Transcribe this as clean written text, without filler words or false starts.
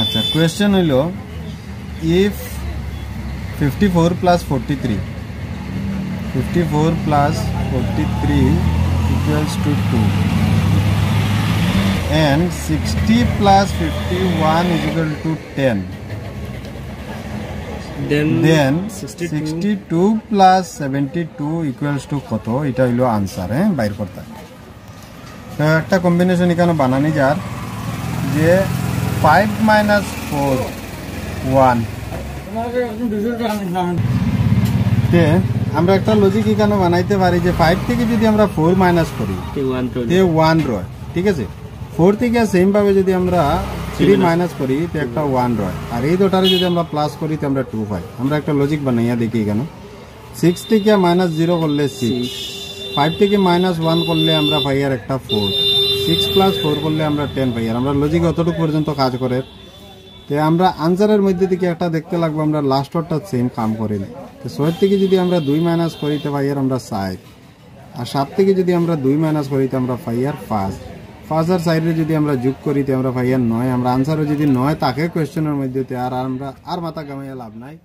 আচ্ছা কোয়েশ্চেন হইল if 54 plus 43 equals to 2 and 60 plus 51 is equal to 10, then 62 plus 72 equals to কত, এটা হইল আনসার। বাইর করতে একটা কম্বিনেশন এখানে বানানি যার যে 5 minus 4 1 তে আমরা একটা লজিক এখানে বানাইতে পারি যে 5 থেকে যদি আমরা 4 মাইনাস করি তে 1 রয়, ঠিক আছে। 4 থেকে সেম ভাবে যদি আমরা 3 মাইনাস করি তে একটা 1 রয়, আর এই দুটারে যদি আমরা প্লাস করি তে আমরা 2 পাই। আমরা একটা লজিক বানাইয়া দেখি এখানে 6 থেকে মাইনাস 0 করলে 6, 5 থেকে মাইনাস 1 করলে আমরা পাই আর একটা 4, 6 প্লাস 4 করলে আমরা 10 পাই। আর আমরা লজিক অতটুকু পর্যন্ত কাজ করে তো আমরা আনসারের মধ্যে থেকে একটা দেখতে লাগবো আমরা লাস্ট ওয়ারটা সেম কাম করি না। তো 6 থেকে যদি আমরা 2 মাইনাস করি তো পাই আর আমরা 7, আর 7 থেকে যদি আমরা 2 মাইনাস করি তো আমরা পাই আর 5, 5 আর 4 যদি আমরা যোগ করি তো আমরা পাই আর 9। আমরা আনসারও যদি 9 তাকে কোয়েশ্চেনের মধ্যে আর আমরা আর মাথা ঘামাইয়া লাভ নাই।